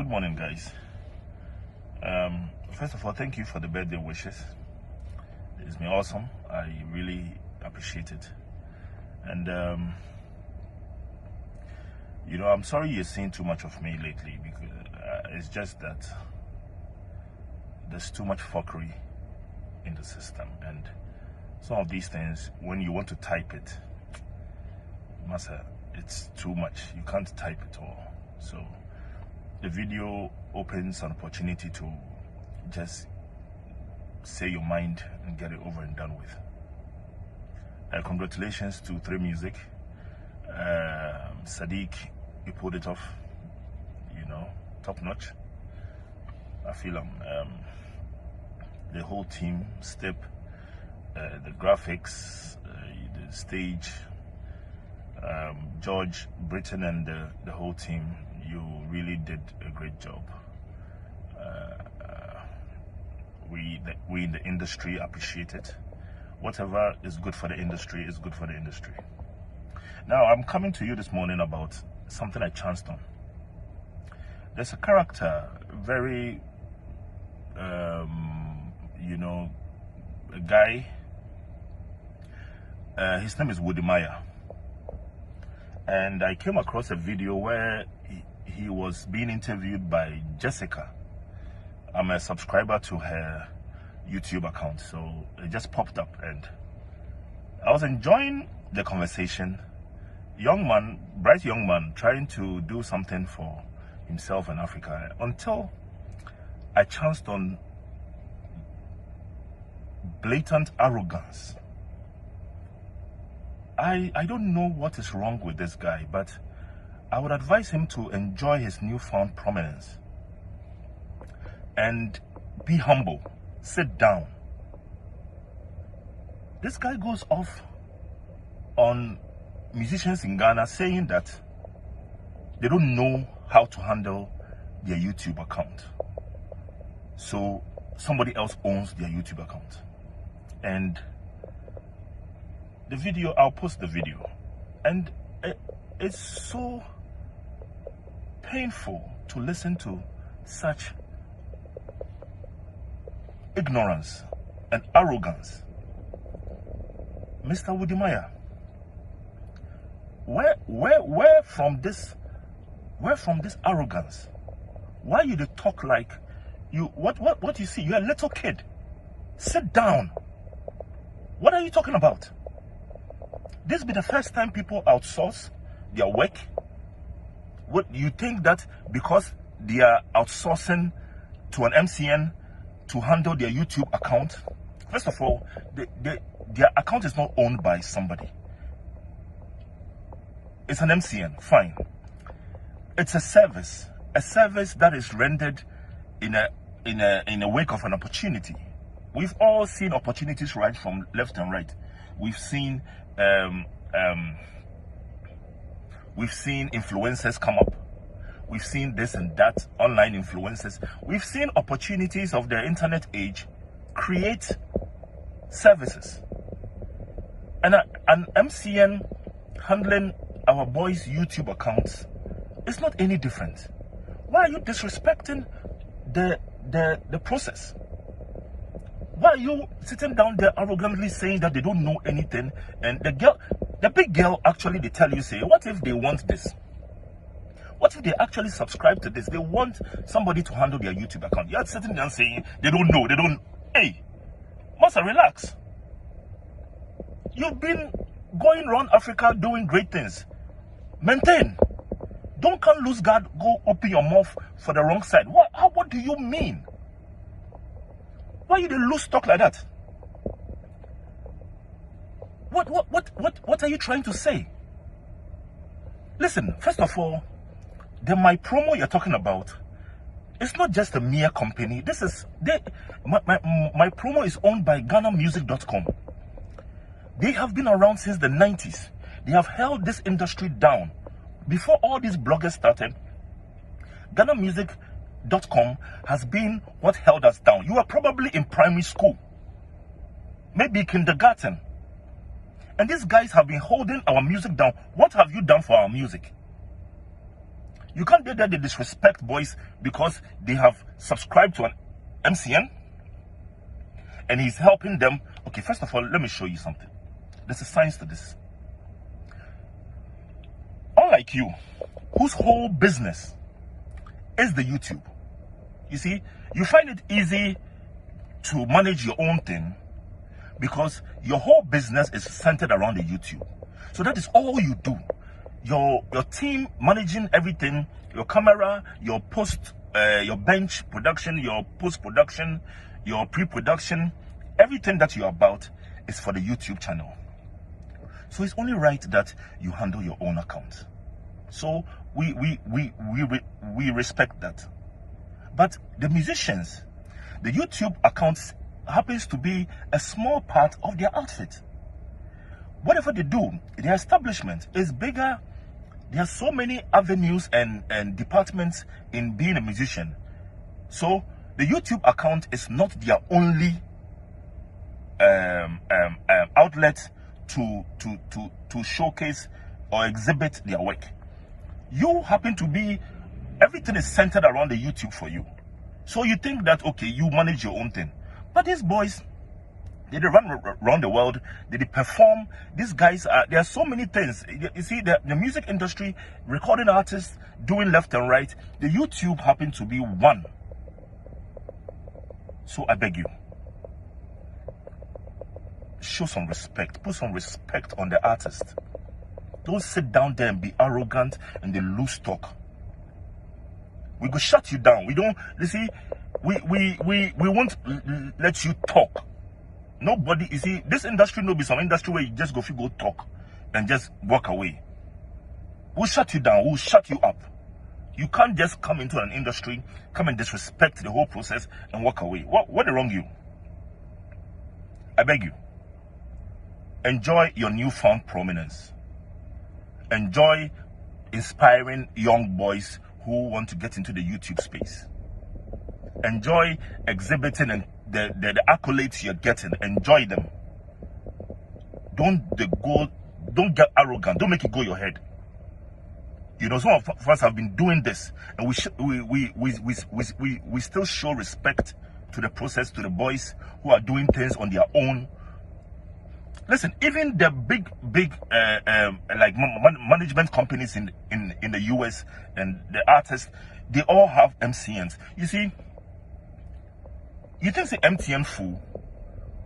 morning, guys. First of all, thank you for the birthday wishes. It's been awesome. I really appreciate it. And I'm sorry you're seeing too much of me lately, because it's just that there's too much fuckery in the system, and some of these things, when you want to type it, Massa, it's too much. You can't type it all. So the video opens an opportunity to just say your mind and get it over and done with. Congratulations to 3 Music. Sadiq, you pulled it off. Top notch. I feel the whole team, Step, the graphics, the stage, George, Britain, and the whole team, you really did a great job. We in the industry appreciate it. Whatever is good for the industry is good for the industry. Now, I'm coming to you this morning about something I chanced on. There's a character, very, a guy, his name is Multimedia. And I came across a video where he was being interviewed by Jessica. I'm a subscriber to her YouTube account, so it just popped up, and I was enjoying the conversation. Bright young man, trying to do something for himself and Africa, until I chanced on blatant arrogance. I don't know what is wrong with this guy, but I would advise him to enjoy his newfound prominence and be humble. Sit down. This guy goes off on musicians in Ghana, saying that they don't know how to handle their YouTube account, so somebody else owns their YouTube account. And the video, I'll post the video, and it's so painful to listen to such ignorance and arrogance. Mr. Multimedia, where from this arrogance? Why you talk like you? What you see? You're a little kid. Sit down. What are you talking about? This be the first time people outsource their work. What you think that because they are outsourcing to an MCN to handle their YouTube account? First of all, their account is not owned by somebody. It's an MCN, fine. It's a service that is rendered in a wake of an opportunity. We've all seen opportunities right from left and right. We've seen influencers come up. We've seen this and that, online influencers. We've seen opportunities of the internet age create services. And an MCN handling our boys' YouTube accounts is not any different. Why are you disrespecting the process? Why are you sitting down there arrogantly saying that they don't know anything? And the big girl, actually, they tell you, say, what if they want this? What if they actually subscribe to this? They want somebody to handle their YouTube account. You're sitting there saying they don't know. Hey, Massa, relax. You've been going around Africa doing great things. Maintain. Don't come lose guard, go open your mouth for the wrong side. What do you mean? Why you lose talk like that? What are you trying to say? Listen, first of all, my promo you're talking about, it's not just a mere company. My promo is owned by GhanaMusic.com. They have been around since the 90s. They have held this industry down. Before all these bloggers started, GhanaMusic.com has been what held us down. You are probably in primary school, maybe kindergarten, and these guys have been holding our music down. What have you done for our music? You can't get that they disrespect boys because they have subscribed to an MCN and he's helping them. Okay, first of all, let me show you something. There's a science to this. Unlike you, whose whole business is the YouTube. You see, you find it easy to manage your own thing because your whole business is centered around the YouTube. So that is all you do. Your team managing everything, your camera, your your bench production, your post-production, your pre-production, everything that you're about is for the YouTube channel. So it's only right that you handle your own account. So we respect that. But the musicians, the YouTube accounts happens to be a small part of their outfit. Whatever they do, their establishment is bigger. There are so many avenues and departments in being a musician. So the YouTube account is not their only outlet to showcase or exhibit their work. You happen to be, everything is centered around the YouTube for you. So you think that, okay, you manage your own thing. But these boys, they run around the world, they perform. These guys, there are so many things. You see, the music industry, recording artists, doing left and right. The YouTube happen to be one. So I beg you, show some respect. Put some respect on the artist. Don't sit down there and be arrogant and then lose talk. We go shut you down. We don't, you see, we won't let you talk. Nobody, you see, this industry no be some industry where you just go talk and just walk away. We'll shut you down. We'll shut you up. You can't just come into an industry, come and disrespect the whole process and walk away. What is wrong with you? I beg you. Enjoy your newfound prominence. Enjoy inspiring young boys who want to get into the YouTube space. Enjoy exhibiting and the accolades you're getting. Enjoy them. Don't get arrogant. Don't make it go your head. You know, some of us have been doing this, and we still show respect to the process, to the boys who are doing things on their own. Listen, even the big like management companies in the US and the artists, they all have MCNs. You see, you think the MTN fool,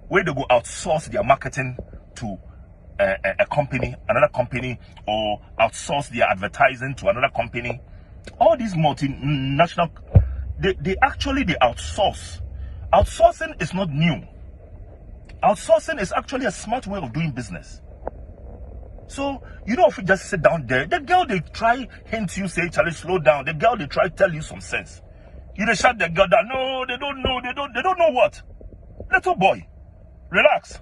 where they go outsource their marketing to a company, another company, or outsource their advertising to another company. All these multinational, they actually outsource. Outsourcing is not new. Outsourcing is actually a smart way of doing business. So, you know, if you just sit down there, the girl they try hint you, say, Charlie, slow down. The girl they try tell you some sense. You they shut the girl down. No, they don't know. They don't know what. Little boy, relax.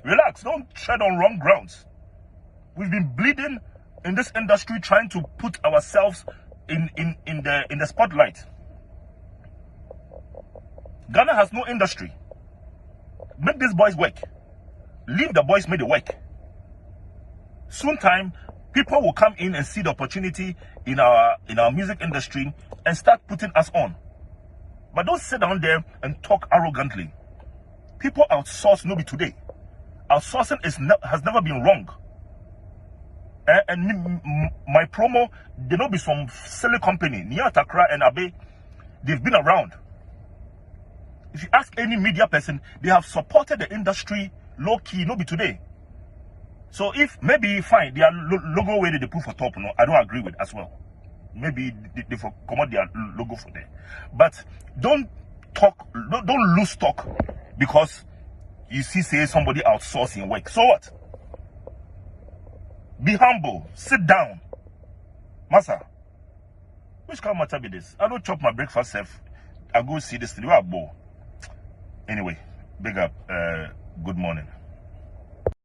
Relax. Don't tread on wrong grounds. We've been bleeding in this industry trying to put ourselves in the spotlight. Ghana has no industry. Make these boys work. Leave the boys make the work. Soon time, people will come in and see the opportunity in our music industry and start putting us on. But don't sit down there and talk arrogantly. People outsource no be today. Outsourcing has never been wrong. And my promo, they don't be some silly company. Nia Takra and Abe, they've been around. If you ask any media person, they have supported the industry low key, no be today. So if maybe fine, their logo where they put for top, no, I don't agree with as well. Maybe they come out their logo for there. But don't lose talk because you see say somebody outsourcing work. So what? Be humble. Sit down. Massa. Which kind of matter be this? I don't chop my breakfast self. I go see this thing. You are bored. Anyway, big up. Good morning.